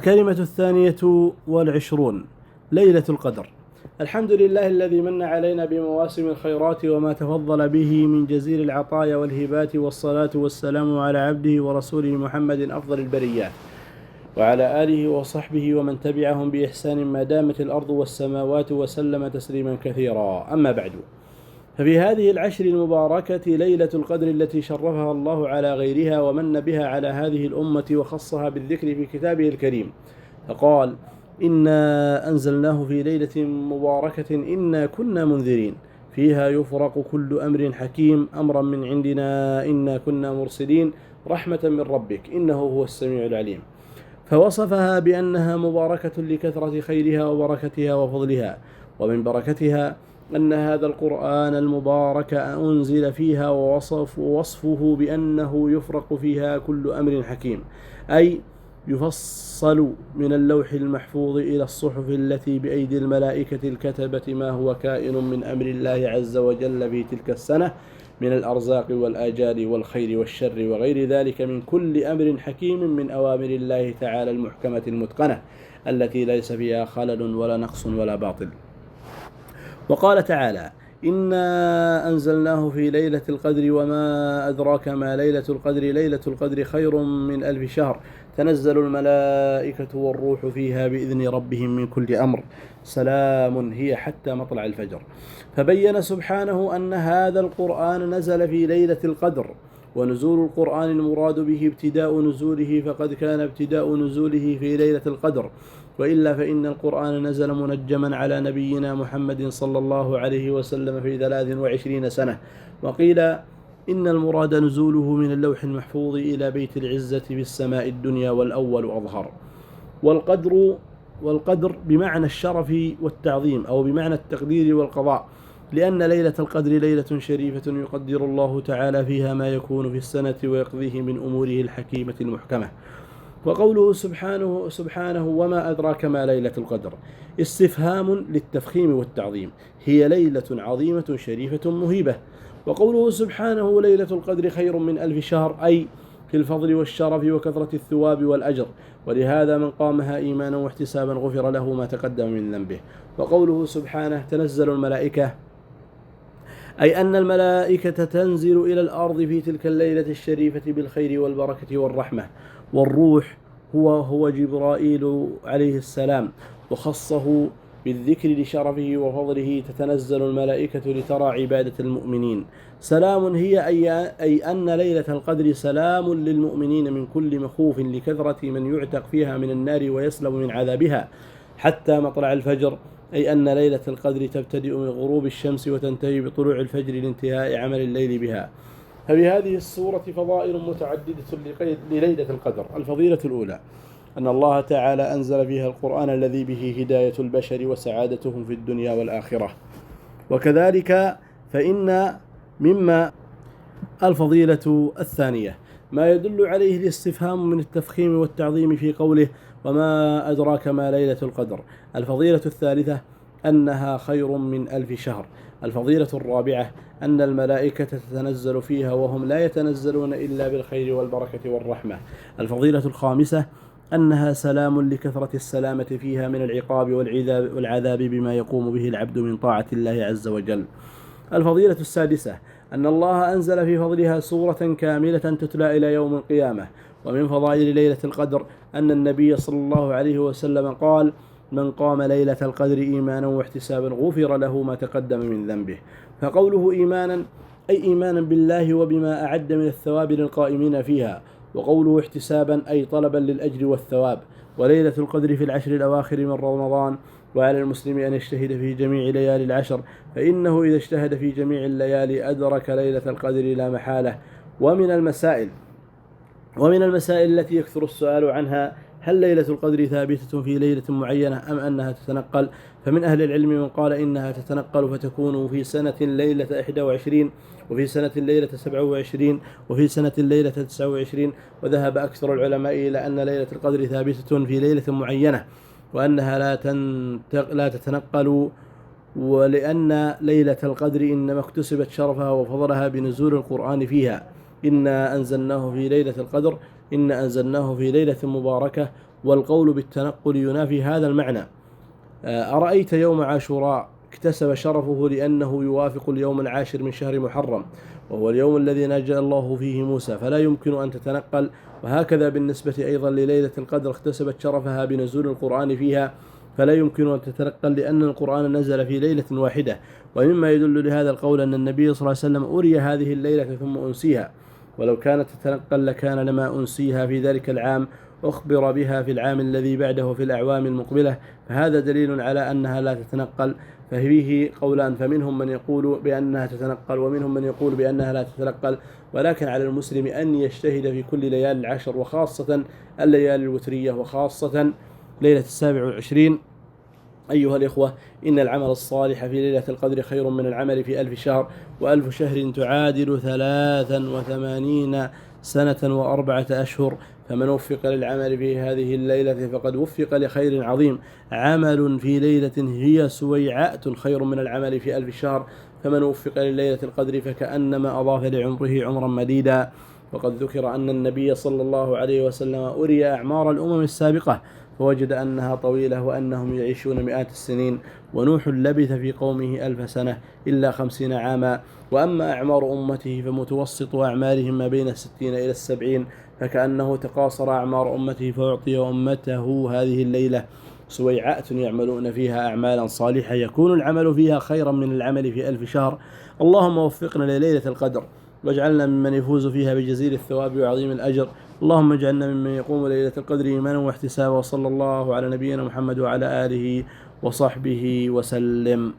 الكلمة 22 ليلة القدر. الحمد لله الذي من علينا بمواسم الخيرات وما تفضل به من جزيل العطايا والهبات، والصلاة والسلام على عبده ورسوله محمد أفضل البريات، وعلى آله وصحبه ومن تبعهم بإحسان ما دامت الأرض والسماوات، وسلم تسليما كثيرا. أما بعد، ففي هذه العشر المباركة ليلة القدر التي شرفها الله على غيرها ومن بها على هذه الأمة وخصها بالذكر في كتابه الكريم، فقال: إنا أنزلناه في ليلة مباركة إنا كنا منذرين فيها يفرق كل أمر حكيم أمرا من عندنا إنا كنا مرسلين رحمة من ربك إنه هو السميع العليم. فوصفها بأنها مباركة لكثرة خيرها وبركتها وفضلها، ومن بركتها أن هذا القرآن المبارك أنزل فيها ووصفه بأنه يفرق فيها كل أمر حكيم، أي يفصل من اللوح المحفوظ إلى الصحف التي بأيدي الملائكة الكتبة ما هو كائن من أمر الله عز وجل في تلك السنة من الأرزاق والآجال والخير والشر وغير ذلك من كل أمر حكيم من أوامر الله تعالى المحكمة المتقنة التي ليس فيها خلل ولا نقص ولا باطل. وقال تعالى: إنا أنزلناه في ليلة القدر وما أدراك ما ليلة القدر ليلة القدر خير من 1000 شهر تنزل الملائكة والروح فيها بإذن ربهم من كل أمر سلام هي حتى مطلع الفجر. فبين سبحانه أن هذا القرآن نزل في ليلة القدر، ونزول القرآن المراد به ابتداء نزوله، فقد كان ابتداء نزوله في ليلة القدر، وإلا فإن القرآن نزل منجما على نبينا محمد صلى الله عليه وسلم في 23 سنة. وقيل إن المراد نزوله من اللوح المحفوظ إلى بيت العزة في السماء الدنيا والأول أظهر. والقدر بمعنى الشرف والتعظيم، أو بمعنى التقدير والقضاء، لأن ليلة القدر ليلة شريفة يقدر الله تعالى فيها ما يكون في السنة ويقضيه من أموره الحكيمة المحكمة. وقوله سبحانه وما أدراك ما ليلة القدر استفهام للتفخيم والتعظيم، هي ليلة عظيمة شريفة مهيبة. وقوله سبحانه ليلة القدر خير من 1000 شهر، أي في الفضل والشرف وكثرة الثواب والأجر، ولهذا من قامها إيمانا واحتسابا غفر له ما تقدم من ذنبه. وقوله سبحانه تنزل الملائكة، أي أن الملائكة تنزل إلى الأرض في تلك الليلة الشريفة بالخير والبركة والرحمة. والروح هو جبرائيل عليه السلام، وخصه بالذكر لشرفه وفضله. تتنزل الملائكة لترى عبادة المؤمنين. سلام هي أي أن ليلة القدر سلام للمؤمنين من كل مخوف، لكثرة من يعتق فيها من النار ويسلم من عذابها حتى مطلع الفجر، أي أن ليلة القدر تبتدئ من غروب الشمس وتنتهي بطلوع الفجر لانتهاء عمل الليل بها. ففي هذه السورة فضائل متعددة لليلة القدر. الفضيلة الأولى أن الله تعالى أنزل فيها القرآن الذي به هداية البشر وسعادتهم في الدنيا والآخرة. وكذلك فإن مما الفضيلة الثانية ما يدل عليه الاستفهام من التفخيم والتعظيم في قوله وما أدراك ما ليلة القدر. الفضيلة الثالثة أنها خير من 1000 شهر. الفضيلة الرابعة أن الملائكة تتنزل فيها وهم لا يتنزلون إلا بالخير والبركة والرحمة. الفضيلة الخامسة أنها سلام لكثرة السلامة فيها من العقاب والعذاب بما يقوم به العبد من طاعة الله عز وجل. الفضيلة السادسة أن الله أنزل في فضلها سورة كاملة تتلى إلى يوم القيامة. ومن فضائل ليلة القدر أن النبي صلى الله عليه وسلم قال: من قام ليلة القدر إيمانا واحتسابا غفر له ما تقدم من ذنبه. فقوله إيمانا أي إيمانا بالله وبما أعد من الثواب للقائمين فيها، وقوله احتسابا أي طلبا للأجر والثواب. وليلة القدر في العشر الأواخر من رمضان، وعلى المسلم أن يجتهد في جميع ليالي العشر، فإنه إذا اجتهد في جميع الليالي أدرك ليلة القدر لا محالة. ومن المسائل التي يكثر السؤال عنها: هل ليلة القدر ثابتة في ليلة معينة أم أنها تتنقل؟ فمن أهل العلم من قال إنها تتنقل، فتكون في سنة ليلة 21، وفي سنة ليلة 27، وفي سنة ليلة 29. وذهب أكثر العلماء إلى أن ليلة القدر ثابتة في ليلة معينة، وأنها لا تتنقل، ولأن ليلة القدر إنما اكتسبت شرفها وفضلها بنزول القرآن فيها. إنا أنزلناه في ليلة القدر، إنا أنزلناه في ليلة مباركة والقول بالتنقل ينافي هذا المعنى. أرأيت يوم عاشوراء اكتسب شرفه لأنه يوافق اليوم 10 من شهر محرم، وهو اليوم الذي نجى الله فيه موسى، فلا يمكن أن تتنقل. وهكذا بالنسبة أيضا لليلة القدر اكتسبت شرفها بنزول القرآن فيها، فلا يمكن أن تتنقل لأن القرآن نزل في ليلة واحدة. ومما يدل لهذا القول أن النبي صلى الله عليه وسلم أري هذه الليلة ثم أنسيها، ولو كانت تتنقل لكان لما أنسيها في ذلك العام أخبر بها في العام الذي بعده في الأعوام المقبلة، فهذا دليل على أنها لا تتنقل. ففيه قولان، فمنهم من يقول بأنها تتنقل ومنهم من يقول بأنها لا تتنقل، ولكن على المسلم أن يجتهد في كل ليالي العشر، وخاصة الليالي الوترية، وخاصة ليلة 27. أيها الإخوة، إن العمل الصالح في ليلة القدر خير من العمل في 1000 شهر، و1000 شهر تعادل 83 سنة و4 أشهر. فمن وفق للعمل في هذه الليلة فقد وفق لخير عظيم. عمل في ليلة هي سويعات خير من العمل في 1000 شهر. فمن وفق لليلة القدر فكأنما أضاف لعمره عمرا مديدا. وقد ذكر أن النبي صلى الله عليه وسلم أري أعمار الأمم السابقة فوجد أنها طويلة وأنهم يعيشون مئات السنين، ونوح لبث في قومه 1000 سنة إلا 50 عاما. وأما أعمار أمته فمتوسط أعمارهم ما بين 60 إلى 70، فكأنه تقاصر أعمار أمته فأعطي أمته هذه الليلة سويعات يعملون فيها أعمالا صالحة يكون العمل فيها خيرا من العمل في 1000 شهر. اللهم وفقنا لليلة القدر، واجعلنا ممن يفوز فيها بجزيل الثواب وعظيم الأجر. اللهم اجعلنا ممن يقوم ليلة القدر إيمانا واحتسابا. وصلى الله على نبينا محمد وعلى آله وصحبه وسلم.